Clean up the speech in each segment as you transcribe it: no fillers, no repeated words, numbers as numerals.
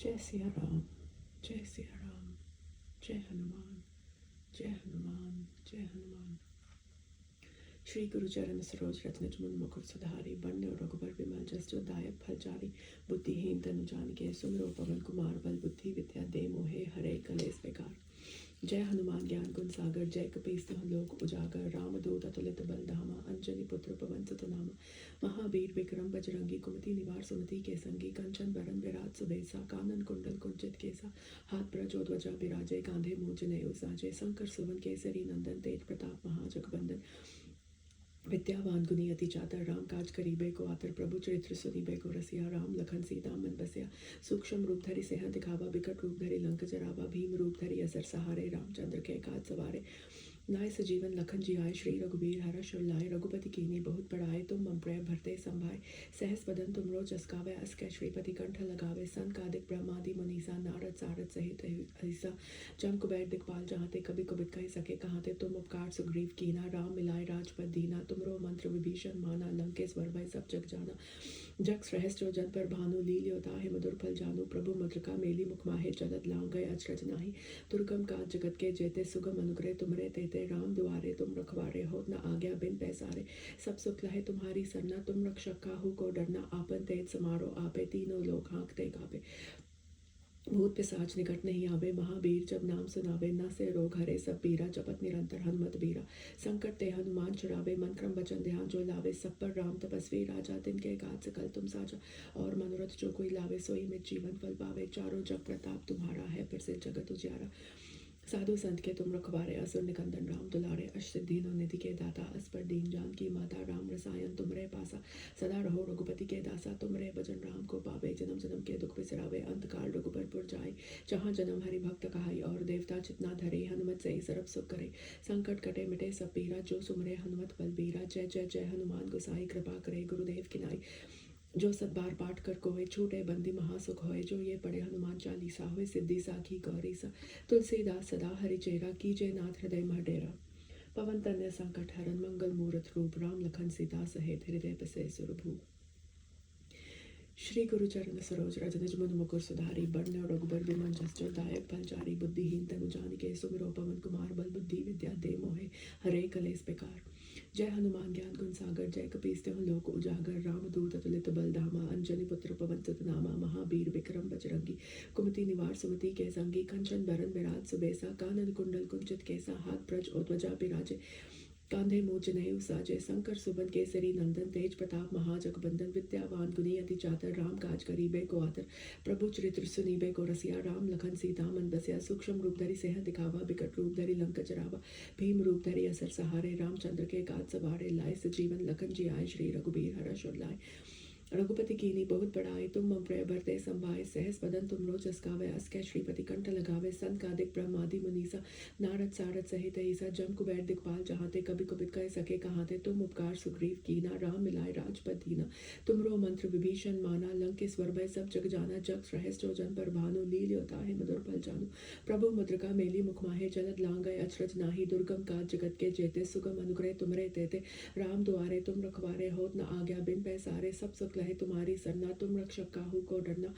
जय सिया राम, जय सिया राम, जय हनुमान, जय हनुमान, जय हनुमान। श्री गुरु चरण सरोज रत्न मुन मुकुर सुधारी, बरन रघुबर विमल जस जो दायक फल चारि। बुद्धिहीन तनु जानिके सुमिरो पवन कुमार, बल बुद्धि विद्या दे मोहे हरे कलेस विकार। जय हनुमान ज्ञान गुण सागर, जय कपीस तिहुँ लोक उजागर। रामदूत अतुलित बल धामा, अंजनी पुत्र पवन सुत नामा। महावीर विक्रम बजरंगी, कुमति निवार सुमति के संगी। कंचन बरन विराज सुबेसा, कानन कुंडल कुंचित केसा। हाथ प्रजोध्वजा बिराजे, कांधे मूंज नेउ साजे। शंकर सुवन केसरी नंदन, तेज प्रताप महाजगवंदन। विद्यावान गुणी अति चातर, राम काज करीबे को आतर। प्रभु चरित्र सुनीबे को रसिया, राम लखन सीता मन बसिया। सूक्ष्म रूप धरि सिंह दिखावा, बिकट रूप धरि लंक जरावा। भीम रूप धरि असर सहारे, रामचंद्र के काज सवारे। नाय सजीवन लखन जी आए, श्री रघुबीर हरष लाए। रघुपति कीन्ही बहुत बड़ाए, तुम मम प्रिय भरते संभाय। सहस बदन तुमरो जसकावै, अस कै श्रीपति कंठ लगावे। संकादिक ब्रह्मादि मुनीसा, नारद सारद सहित अहिसा। जम कुबेर दिखपाल जहाते, कभी कुबित कह सके कहाते। तुम उपकार सुग्रीव कीना, राम मिलाए राजपद दीना। तुमरो मंत्र विभीषण माना, लंकेश्वर भय सब जग जाना। जग रहस्य जन पर भानु, लील्यो ताहि मधुर फल जानू। प्रभु मुद्रिका मेली मुख माहे, जगत लांघय अचरज नाही। दुर्गम काज जगत के जेते, सुगम अनुग्रह तुमरे तेते। राम दुआरे तुम रखवारे, होत न आज्ञा बिन पैसारे। सब सुख लहे तुम्हारी सरना, तुम रक्षक काहू को डरना। आपन तेज समारो आपे, तीनों लोग हाँकते कापे। भूत पिशाच निकट नहीं आवे, महावीर जब नाम सुनावे। न से रोग हरे सब पीरा, जपत निरंतर हनुमत बीरा। संकट ते हनुमान छुड़ावे, मन क्रम वचन ध्यान जो लावे। सब पर राम तपस्वी राजा, तिनके काज सकल तुम साजा। और मनोरथ जो कोई लावे, सोई मित जीवन फल पावे। चारों जग प्रताप तुम्हारा है, प्रसिद्ध जगत उजियारा। साधु संत के तुम रखवारे, असुर निकंदन राम दुलारे। अष्टसिद्धि निधि के दाता, अस्पर दीन जान की माता। राम रसायन तुमरे पासा, सदा रहो रघुपति के दासा। तुमरे भजन राम को पावे, जन्म जन्म के दुख बिसरावे। अंत काल रघुबरपुर जाय, जहाँ जन्म हरि भक्त कहाई। और देवता चितना धरे, हनुमत से सर्व सुख करे। संकट कटे मिटे सब पीरा, जो सुमरे हनुमत बलबीरा। जय जय जय हनुमान गोसाई, कृपा करे गुरुदेव की नाई। जो सत बार पाठ कर कोय, छूटे बंदी महासुख होय। जो ये पढ़े हनुमान चालीसा, होय सिद्धि साखी गौरी सा। तुलसीदास सदा हरिचेरा, कीजे नाथ हृदय मह डेरा। पवन तनय संकट हरन, मंगल मूरत रूप। राम लखन सीता सहित, हृदय बसे सुरभूप। श्री गुरु चरण सरोज रज निज मन मुकुर सुधारी। बरन रघुबर विमल जस जो दायक फल चारि। बुद्धिहीन तनु जानिके, सुमिरो पवन कुमार। बल बुद्धि विद्या दे मोहे, हरे कलेस विकार। जय हनुमान ज्ञान गुण सागर, जय कपीस तिहुँ लोक उजागर। रामदूत अतुलित बल धामा, अंजनी पुत्र पवन सुत नामा। महावीर विक्रम बजरंगी, कुमति निवार सुमति के संगी। कंचन बरन विराज सुबेसा, कानन कुंडल कुंचित केसा। हाथ प्रजोध्वजा बिराजे, कांधे मूंज नेउ साजे। शंकर सुवन केसरी नंदन, तेज प्रताप महाजगवंदन। विद्यावान गुणी अति चातर, राम काज करीबे को आतर। प्रभु चरित्र सुनीबे को रसिया, राम लखन सीता मन बसिया। सूक्ष्म रूप धरि सिंह दिखावा, बिकट रूप धरि लंक जरावा। भीम रूप धरि असर सहारे, रामचंद्र के काज सवारे। लाए सजीवन लखन जी आए, श्री रघुबीर हरष लाए। रघुपति कीन्ही बहुत बड़ाए, तुम मम प्रिय भरते संभाय। सहस बदन तुमरो जसकावै, अस कै श्रीपति कंठ लगावे। संकादिक ब्रह्मादि मुनीसा, नारद सारद सहित अहिसा। जम कुबेर दिखपाल जहाते, कभी कुबित कह सके कहाते। तुम उपकार सुग्रीव कीना, राम मिलाए राजपद दीना। तुमरो मंत्र विभीषण माना, लंकेश्वर भय सब जग जाना। जग रहस्य जन पर भानु, लील्यो ताहि मधुर फल जानू। प्रभु मुद्रिका मेली मुख माहे, जलद लांघय अचरज नाही। दुर्गम काज जगत के जेते, सुगम अनुग्रह तुमरे तेते। राम दुआरे तुम रखवारे, होत न आज्ञा बिन पैसारे। सब सुख लहे तुम्हारी सरना, तुम रक्षक काहू को डरना।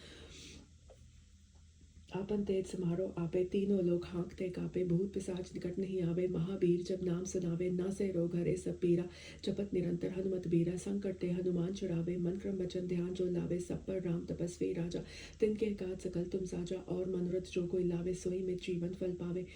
आपन तेज समारो आपे, तीनों लोग हाँकते कापे। भूत पिशाच निकट नहीं आवे, महावीर जब नाम सुनावे। न से रोग हरे सब पीरा, जपत निरंतर हनुमत बीरा। संकट ते हनुमान छुड़ावे, मन क्रम वचन ध्यान जो लावे। सब पर राम तपस्वी राजा, तिनके काज सकल तुम साजा। और मनोरथ जो कोई लावे, सोई मित जीवन फल पावे।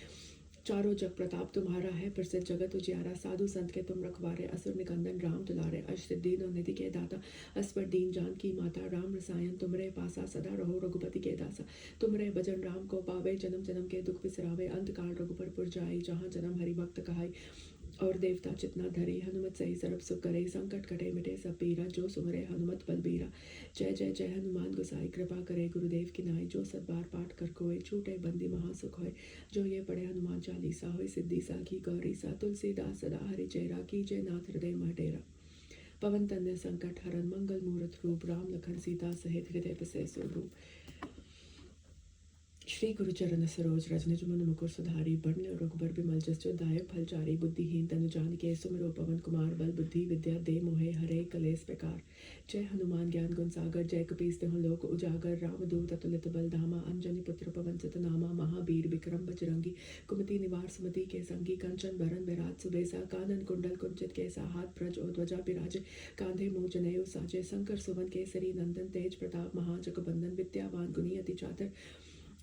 चारों जग प्रताप तुम्हारा है, प्रसिद्ध जगत उजियारा। साधु संत के तुम रखवारे, असुर निकंदन राम दुलारे। अष्टसिद्धि निधि के दाता, अस्पर दीन जान की माता। राम रसायन तुमरे पासा, सदा रहो रघुपति के दासा। तुमरे भजन राम को पावे, जन्म जन्म के दुख बिसरावे। अंत काल रघुबरपुर जाई, जहाँ जन्म हरि भक्त कहाई। और देवता चितना धरे, हनुमत से सर्व सुख करे। संकट कटे मिटे सब पीरा, जो सुमरे हनुमत बलबीरा। जय जय जय हनुमान गोसाई, कृपा करे गुरुदेव की नाई। जो सत बार पाठ कर कोय, छूटे बंदी महासुख होय। जो ये पढ़े हनुमान चालीसा, होय सिद्धि साखी गौरी सा। तुलसीदास सदा हरिचेरा, कीजे नाथ हृदय मह डेरा। पवन तनय संकट हरन, मंगल मूरत रूप। राम लखन सीता सहित, हृदय बसे सुरभूप। श्री गुरु चरण सरोज रज निज मन मुकुर सुधारी बरने रघुबर बिमल जस जो दायक फल चारी बुद्धिहीन तनु जानिके सुमिरो पवन कुमार बल बुद्धि विद्या दे मोहे हरे कलेस प्रकार। जय हनुमान ज्ञान गुण सागर जय कपीस तिहुँ लोक उजागर राम दूत अतुलित बल धामा अंजनी पुत्र पवन सुत नामा महावीर विक्रम बजरंगी कुमति निवार सुमति के संगी कंचन बरन विराज सुबेसा कानन कुंडल कुंचित केसा हाथ प्रज और ध्वजा बिराजे कांधे मोह जनेऊ साजे शंकर सुवन केसरी नंदन तेज प्रताप महाजगबंदन विद्यावान गुनी अति चातर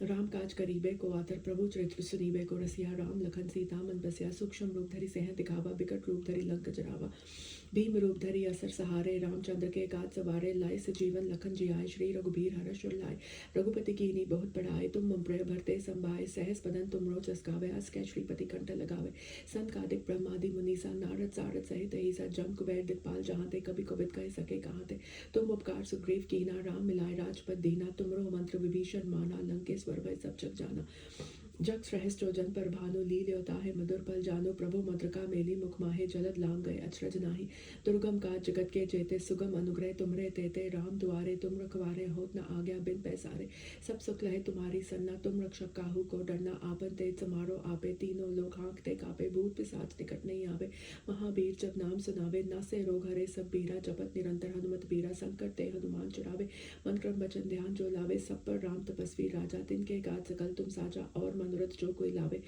राम काज करीबे को आतर प्रभु चरित्र सुनीबे को रसिया राम लखन सीता मन बसिया सूक्ष्म रूप धरि सेह दिखावा बिकट रूप धरि लंक जरावा भीम रूप धरि असर सहारे रामचंद्र के काज सवारे लाए सजीवन लखन जियाए श्री रघुबीर हर्ष लाए रघुपति कीनी बहुत बड़ाए तुम मम प्रिय भरते संभाए सहस बदन तुम रो चस्कावे अस कै श्रीपति कंठ लगावे संत कादिक ब्रह्मादि मुनीसा नारद सारद सहित ईसा जम कुबेर दिखपाल जहाँ ते कभी कवित कह सके कहाँ ते तुम उपकार सुग्रीव कीना राम मिलाए राजपद दीना तुमरो मंत्र विभीषण माना लंकेश्वर भय सब जग जाना जग सहस्त्र जन पर भानु लील्योता है मधुर पल जानो प्रभु मद्रका मेली मुख माहे जलद लांग गए अचरज नाही दुर्गम काज जगत के जेते सुगम अनुग्रह तुमरे तेते राम दुआरे तुम रखवारे होत न आज्ञा बिन पैसारे सब सुख लहे तुम्हारी सन्ना तुम रक्षक काहू को डरना आपन तेज समारो आपे तीनों लोग हाँकते कापे भूत पिशाच निकट नहीं आवे महावीर जब नाम सुनावे न से रोग हरे सब बीरा जपत निरंतर हनुमत बीरा संकट ते हनुमान चुरावे मन क्रम वचन ध्यान जो लावे सब पर राम तपस्वी राजा तिनके गाज सकल तुम साजा और मनोरथ जो कोई लावे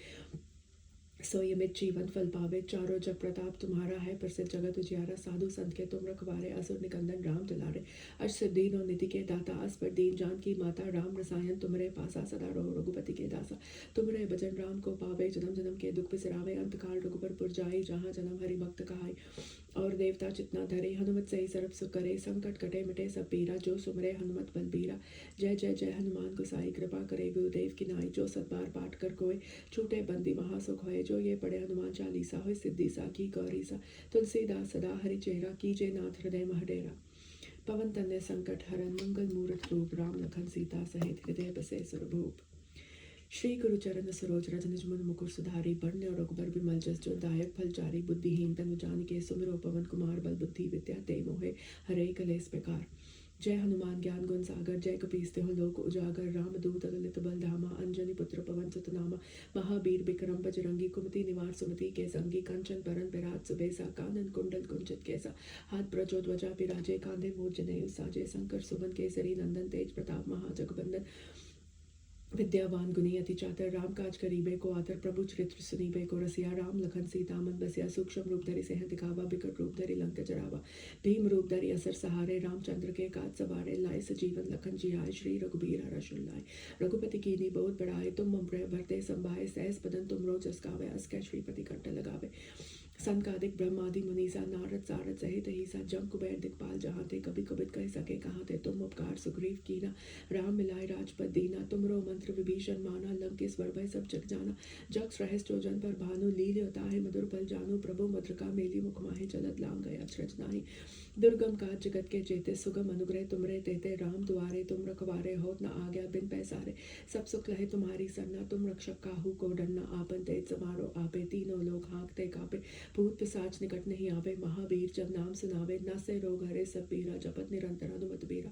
सोई अमित जीवन फल पावे चारों जग प्रताप तुम्हारा है प्रसिद्ध जगत उजियारा साधु संत के तुम रखवारे असुर निकंदन राम दुलारे अष्ट सिद्धीन और निधि के दाता अस पर दीन जान की माता राम रसायन तुमरे पासा सदा रहो रघुपति के दासा तुमरे भजन राम को पावे जन्म जन्म के दुख बिसरावे अंत काल रघुबर पुर जाई जहाँ जन्म हरि भक्त कहाई और देवता चितना धरे हनुमत सही सर्व सुख करे संकट कटे मिटे सब पीरा जो सुमरे हनुमत बलबीरा जय जय जय हनुमान गोसाई कृपा करे गुरुदेव की नाई जो सत बार पाठ कर कोय छूटे बंदी महासुख होय जो ये पढ़े हनुमान चालीसा होय सिद्धि सा की गौरीसा तुलसीदास सदा हरि चेहरा कीजे नाथ हृदय महडेरा पवन तनय संकट हरन मंगल मूरत रूप राम लखन सीता सहित हृदय बसे सुरभूप। श्री गुरु चरण सरोज रज निज मन मुकुर सुधारी बरने और रघुबर बिमल जस जो दायक फल चारी बुद्धिहीन तनु जानिके सुमिरो पवन कुमार बल बुद्धि विद्या ते मोहे हरे कलेस प्रकार। जय हनुमान ज्ञान गुण सागर जय कपीस तिहुँ लोक उजागर राम दूत अतुलित बल धामा अंजनी पुत्र पवन सुत नामा महावीर विक्रम बजरंगी कुमति निवार सुमति के संगी कंचन बरन विराज सुबेसा कानन कुंडल कुंचित केसा हाथ प्रजो ध्वजा बिराजे कांधे मोर जनेऊ साजे शंकर सुवन केसरी नंदन तेज प्रताप महाजगबंदन विद्यावान गुनी अति चातर राम काज करीबे को आतर प्रभु चरित्र सुनीबे को रसिया राम लखन सीता मन बसिया सूक्ष्म रूप धरि सेह दिखावा बिकट रूप धरि लंक जरावा भीम रूप धरि असर सहारे रामचंद्र के काज सवारे लाए सजीवन लखन जियाए श्री रघुबीर हर्ष लाए रघुपति कीनी बहुत बड़ाए तुम मम प्रिय भरते संभाए सहस बदन तुम रो चस्कावे अस कै श्रीपति कंठ लगावे संत कादिक ब्रह्मादि मुनीसा नारद सारद सहित ईसा जम कुबेर दिखपाल जहाँ ते कभी कवित कह सके कहाँ ते तुम उपकार सुग्रीव कीना राम मिलाए राजपद दीना तुमरो मंत्र विभीषण माना लंकेश्वर भय सब जग जाना जग सहस्त्र जन पर भानु लील्योता है मधुर पल जानो प्रभु मद्रका मेली मुख माहे जलद लांग गए अचरज नाही दुर्गम काज जगत के जेते सुगम अनुग्रह तुमरे तेते राम दुआरे तुम रखवारे होत न आज्ञा बिन पैसारे सब सुख लहे तुम्हारी सरना तुम रक्षक काहू को डरना आपन तेज समारो आपे तीनों लोग हाँकते कापे भूत पिशाच निकट नहीं आवे महावीर जब नाम सुनावे न से रोग हरे सब पीरा जपत निरंतर हनुमत बीरा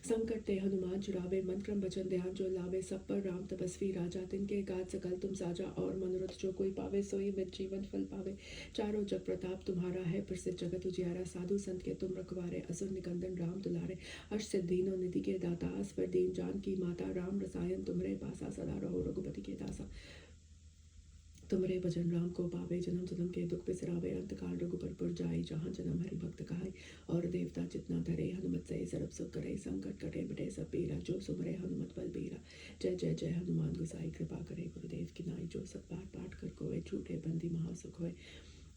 संकट ते हनुमान छुड़ावे मन क्रम वचन ध्यान जो लावे सब पर राम तपस्वी राजा तिनके काज सकल तुम साजा और मनोरथ जो कोई पावे सोई मित जीवन फल पावे चारों जग प्रताप तुम्हारा है प्रसिद्ध जगत उजियारा साधु संत के तुम रखवारे असुर निकंदन राम दुलारे अष्ट सिद्धीनों निधि के दाता अस पर दीन जान की माता राम रसायन तुमरे पासा सदा रहो रघुपति के दासा तुमरे भजन राम को पावे जन्म जन्म के दुख बिसरावे अंत काल रघुबर पुर जाई जहाँ जन्म हरि भक्त कहाई और देवता चितना धरे हनुमत से सर्व सुख करे संकट कटे मिटे सब पीरा जो सुमरे हनुमत बल बीरा जय जय जय हनुमान गोसाई कृपा करे गुरुदेव की नाई जो सब बार पाठ कर कोय छूटे बंदी महासुख होय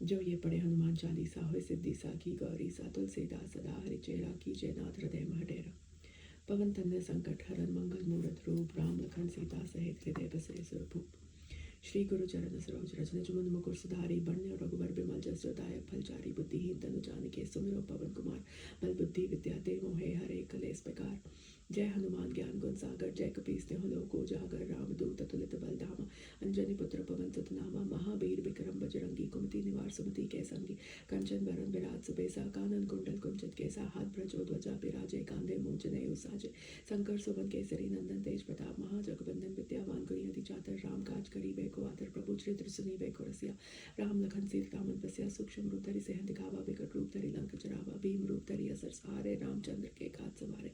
जो ये पढ़े हनुमान चालीसा होय सिद्धि सा की गौरी सा तुलसीदास सदा हरि चेहरा कीजे नाथ हृदय महडेरा पवन तनय संकट हरन मंगल मूरत रूप राम लखन सीता सहित हृदय बसे सुरभूप। श्री गुरु चरण सरोज रज निज मन मुकुर सुधारी बरने और रघुबर बिमल जस जो दायक फल चारी बुद्धिहीन तनु जानिके सुमिरो पवन कुमार बल बुद्धि विद्या दे मोहे हरे कलेस प्रकार। जय हनुमान ज्ञान गुण सागर, जय कपीस तिहुँ लोक उजागर, रामदूत अतुलित बल धामा, अंजनी पुत्र पवन सुत नामा, महावीर विक्रम बजरंगी, कुमति निवार सुमति के संगी, कंचन बरन विराज सुबेसा, कानन कुंडल कुंचित केसा, हाथ प्रजो ध्वजा बिराजे, कांधे मूंज नेयु साजे, शंकर सुवन केसरी नंदन तेज प्रताप, महाजगबंदन विद्यावान गुणी अति चातर, राम काज करीबे को आदर, प्रभु चरित्र सुनीबे को रसिया, राम लखन सीता रामन बसिया, सूक्ष्म रूप धरि सिंह दिखावा, विकट रूप धरि लंक जरावा, भीम रूप धरि असर सहारे, रामचंद्र के काज सवारे,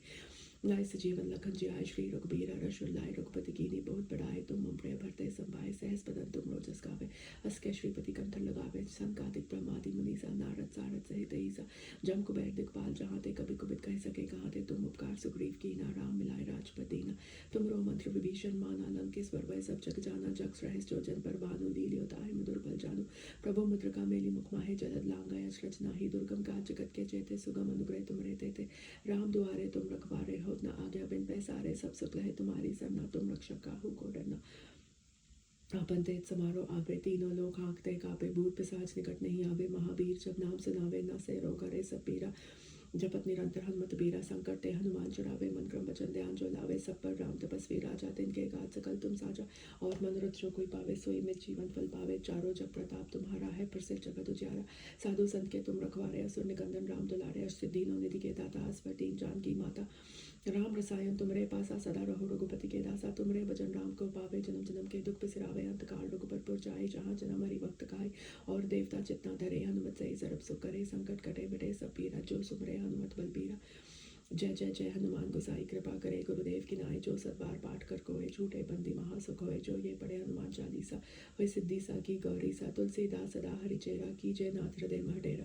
लाए सजीवन लखन जियाय, श्री रघुबीर हरष लाए, रघुपति कीन्ही बहुत बड़ाई, तुम मम प्रिय भरते संभाय, सहस बदन तुम रोजस गावे, हस के श्रीपति कंठन लगावे, संकादिक ब्रह्मादि मुनीसा, नारद सारद सहित ईसा, जम कुबेर दिखपाल, जहाँ ते कभी कुबित कह सके कहाँ ते, तुम उपकार सुग्रीव कीना, राम मिलाए राजपद दीना, तुमरो मंत्र विभीषण माना, लंकेश्वर वै सब जग जाना, जग रहस जो जन पर भानु, लील्यो ताहि मधुर बल जानु, प्रभु मुद्रिका मेली मुख माहे, जलद लांघय अचरज नाही, दुर्गम काज जगत के जेते, सुगम अनुग्रह तुमरे तेते, राम दुआरे तुम रखवारे, हो न आज्ञा बिन पैसारे, सब सुख लहे तुम्हारी सरना, तुम रक्षक काहू को डरना, आपन तेज समारो आवे, तीनों लोग हाँकते कापे, भूत पिशाच निकट नहीं आवे, महावीर जब नाम सुनावे, न से रो करे सब पीरा, जपत निरंतर हनुमत बीरा, संकट ते हनुमान छुड़ावे, मन क्रम वचन ध्यान जो लावे, सब पर राम तपस्वी राजा, तिनके गाज सकल तुम साजा, और मनोरथ जो कोई पावे, सोई में जीवन फल पावे, चारों जग प्रताप तुम्हारा है, प्रसिद्ध जगत उजियारा, साधु संत के तुम रखवारे, असुर निकंदन राम दुलारे, अष्ट दीनों निधि के दाता, अस्वर दीन जान की माता, राम रसायन तुमरे पासा, सदा रहो रघुपति के दासा, तुमरे भजन राम को पावे, जन्म जन्म के दुख बिसरावे, अंत काल रघुबर पुर जाए, जहाँ जन्म हरि भक्त खाए, और देवता चित्ता धरे, हनुमत सही सर्व सुख करे, संकट कटे मिटे सब पीरा, जो सुमरे हनुमत बलबीरा, जय जय जय हनुमान गोसाई, कृपा करे गुरुदेव की नाई, जो सत बार पाठ कर कोय, झूठे बंदी महासुख होय, जो ये पढ़े हनुमान चालीसा, होय सिद्धि सा की गौरी सा, तुलसीदास सदा हरिचेरा, कीजय नाथ हृदय मह डेरा,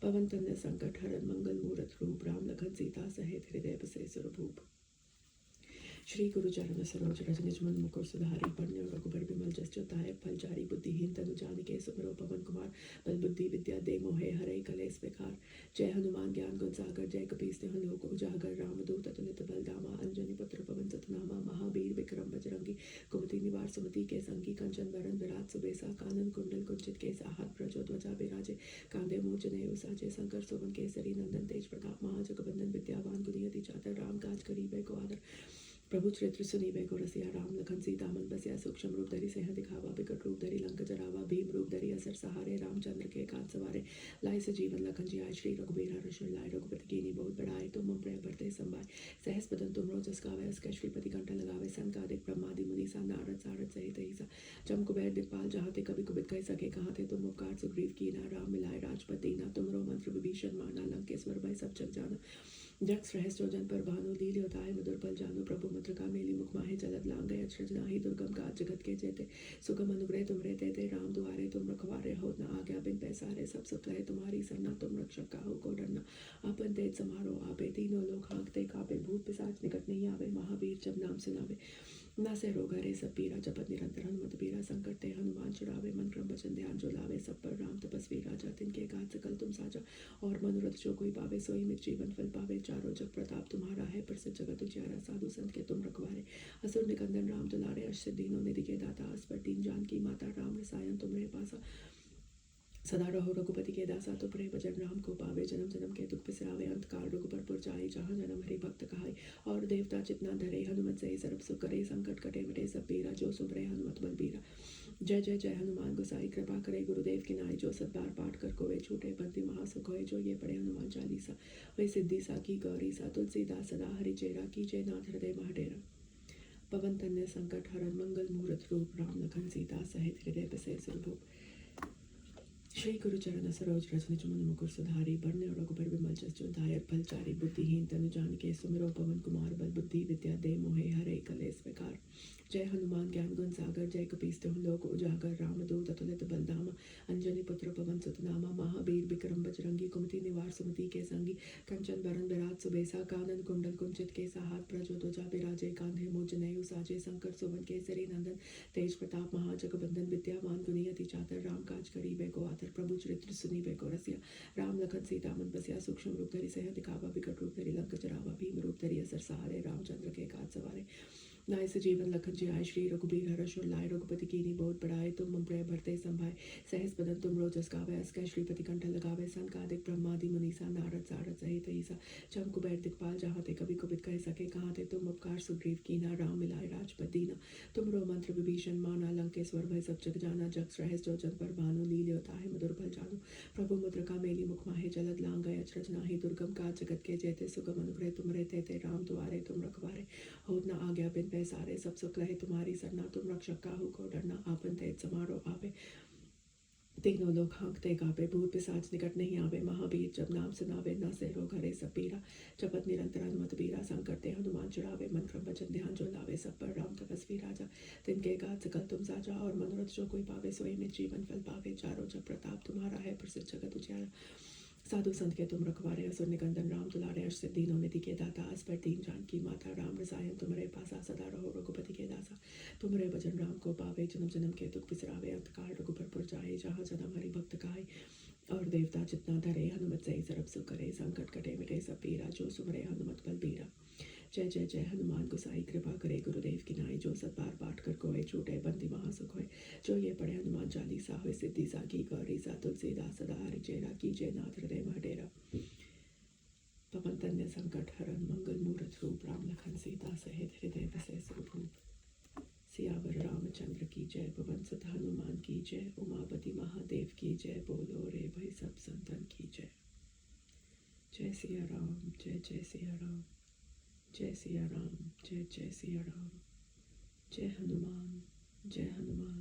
पवन तनय संकट हरन, मंगल मूरत रूप, राम लखन सीता सहित हृदय बसे सुरभूप, श्री गुरु चरण सरोज रज निज मन मुकुर सुधारी, पढ़ने रघुबर बिमल जस जो दायक फलचारी, बुद्धिहीन तनु जानिके सुमिरो पवन कुमार, बल बुद्धि विद्या दे मोहे हरे कलेस विकार, जय हनुमान ज्ञान गुण सागर, जय कपीस तिहुँ लोक उजागर, रामदूत अतुलित बल धामा, अंजनी पुत्र पवन सुत नामा, महावीर विक्रम बजरंगी, कुमति निवार सुमति के संगी, कंचन बरन विराज सुबेसा, कानन कुंडल कुंचित केसा, हाथ प्रजो ध्वजा बिराजे, कांधे मूंज नेयु साजे, शंकर सुवन केसरी नंदन तेज प्रताप, महाजगबंदन विद्यावान गुणी अति चातर, राम काज करीबे को आदर, प्रभु चरित्र सुनीबे को रसिया, राम लखन सीता मन बसिया, सूक्ष्म रूप धरि सिंह दिखावा, विकट रूप धरि लंक जरावा, भीम रूप धरि असर सहारे, रामचंद्र के काज सवारे, लाए सजीवन लखन जियाय, श्री रघुबीर हरष लाए, रघुपति कीन्ही बहुत बड़ाई, तुम मम प्रिय भरते संभाय, सहस बदन तुम रोजस गावे, हस के श्रीपति कंठ लगावे, संकादिक ब्रह्मादि मुनीसा, नारद सारद सहित ईसा, जम कुबेर दिखपाल, जहाँ ते कभी कुबित कह सके कहाँ ते, तुम उपकार सुग्रीव कीना, राम मिलाए राजपद दीना, तुमरो मंत्र विभीषण माना, लंकेश्वर भय सब जग जाना, जग सहस जो जन पर भानु, लील्यो ताहि मधुर बल जानु, प्रभु मुद्रिका मेली मुख माहे, जलद लांघय अचरज नाही, दुर्गम काज जगत के जेते, सुगम अनुग्रह तुमरे तेते, राम दुआरे तुम रखवारे, हो न आज्ञा बिन पैसारे, सब सुख लहे तुम्हारी सरना, तुम रक्षक काहू को डरना, आपन तेज समारो आपे, तीनों लोग हाँकते कापे, भूत पिशाच निकट नहीं आवे, महावीर जब नाम सुनावे, न से रोग हरे सब पीरा, जपत निरंतर हनुमत बीरा, संकट ते हनुमान छुड़ावे, मन क्रम वचन ध्यान जो लावे, सब पर राम तपस्वी राजा, तिनके काज सकल तुम साजा, और मनोरथ जो कोई पावे, सोई में जीवन फल पावे, चारों जग प्रताप तुम्हारा है, प्रसिद्ध जगत उजियारा, साधु संत के तुम रखवारे, असुर निकंदन राम दुलारे, अष्ट दीनों निधि के दाता, अस्पर दीन जान की माता, राम रसायन तुमरे पासा, सदा रहो रघुपति के दासा, तुमरे भजन राम को पावे, जन्म जन्म के दुख बिसरावे, अंत काल रघुबर पुर जाए, जहाँ जन्म हरि भक्त कहाय, और देवता चितना धरे, हनुमत से सर्व सुख करे, संकट कटे मिटे सब पीरा, जो सुमरे हनुमत बलबीरा, जय जय जय हनुमान गोसाई, कृपा करे गुरुदेव की नाई, जो सत बार पाठ कर कोय, झूठे बंदी महासुख होय, जो ये पढ़े हनुमान चालीसा, होय सिद्धि सा की गौरी सा, तुलसीदास सदा हरिचेरा, कीजय नाथ हृदय मह डेरा, पवन तनय संकट हरन, मंगल मूरत रूप, राम लखन सीता सहित हृदय बसे सुरभूप, श्री गुरु चरण सरोज रज निज मन मुकुर सुधारी, बरने रघुबर बिमल जस जो दायक फलचारी, बुद्धिहीन तनु जानिके सुमिरो पवन कुमार, बल बुद्धि विद्या दे मोहे हरे कलेस विकार, जय हनुमान ज्ञान गुण सागर, जय कपीस तिहुँ लोक उजागर, रामदूत अतुलित बल धामा, अंजनी पुत्र पवन सुत नामा, महावीर विक्रम बजरंगी, कुमति निवार सुमति के संगी, कंचन बरन विराज सुबेसा, कानन कुंडल कुंचित केसा, हाथ प्रजो ध्वजा बिराजे, कांधे मूंज नेयु साजे, शंकर सुवन केसरी नंदन तेज प्रताप, महाजगबंदन विद्यावान गुणी अति चातर, राम काज करीबे को आदर, प्रभु चरित्र सुनीबे को रसिया, राम लखन सीता मन बसिया, सूक्ष्म रूप धरि सिंह दिखावा, विकट रूप धरि लंक जरावा, भीम रूप धरि असर सहारे, रामचंद्र के काज सवारे, नाय से जीवन लखन जी आय, श्री रघुबीर हर्ष उर लाए, रघुपति कीन्ही बहुत बड़ाए, तुम मम प्रिय भरते संभाय, सहस बदन तुम रोजस गावे, अस कह श्रीपति कंठ लगावे, सनकादिक ब्रह्मादि मुनीसा, नारद सारद सहित ईसा, जम कुबेर दिखपाल जहाँ ते कभी कुबित कह सके, कहाँ ते तुम उपकार सुग्रीव कीना, राम मिलाए राजपद दीना, तुमरो मंत्र विभीषण माना, लंकेश्वर भय सब जग जाना, जग रहस जो जन पर भानु, लील्यो ताहि मधुर फल जानू, प्रभु मुद्रिका मेली मुख माहे, जलद लांग गए अचरज नाहि, दुर्गम काज जगत के जेते, सुगम अनुग्रह तुमरे तेते, राम दुआरे तुम रखवारे, होत न आज्ञा बिन पैसारे, सब सुख लहे तुम्हारी सरना, तुम रक्षक काहू को डरना, आपन तेज समारो आवे, तीनों लोग हाँकते गावे, भूत पिशाच निकट नहीं आवे, महावीर जब नाम सुनावे, न से रोग हरे सब पीरा, जपत निरंतर हनुमत बीरा, संकट ते हनुमान छुड़ावे, मन क्रम वचन ध्यान जो लावे, सब पर राम तपस्वी राजा, तिनके गात सकल तुम साजा, और मनोरथ जो कोई पावे, सोई में जीवन फल पावे, चारों जग प्रताप तुम्हारा है, प्रसिद्ध जगत उजियारा, साधु संत के तुम रखवारे, असुर निकंदन राम दुलारे, अष्ट सिद्धियों निधि के दाता, अस पर दीन जानकी माता, राम रसायन तुम्हारे पासा, सदा रहो रघुपति के दासा, तुम्हारे भजन राम को पावे, जन्म जन्म के दुख बिसरावे, अंत काल रघुबर पुर जाए, जहाँ जन्म हरि भक्त गाए, और देवता जितना धरे, हनुमत से सर्व सुख करे, संकट कटे मिटे सब पीरा, जो सुमरे हनुमत बल बीरा, जय जय जय हनुमान गोसाई, कृपा करे गुरुदेव की नाई, जो सत बार पाठ कर कोय, छूटे बंदी महासुख होय, जो ये पढ़े हनुमान चालीसा, होय सिद्धि साखी गौरी सा, तुलसीदास सदा हरिचेरा, कीजे नाथ हृदय मह डेरा, पवन तन्य संकट हरन, मंगल मूरत रूप, राम लखन सीता सहित हृदय बसे सुरभूप, सियावर रामचंद्र की जय, पवन सुत हनुमान की जय, उमापति महादेव की जय, बोलो रे भाई सब संतन की जय, जय सिया राम, जय जय सिया राम, जय सिया राम, जय जय सिया राम, जय हनुमान, जय हनुमान।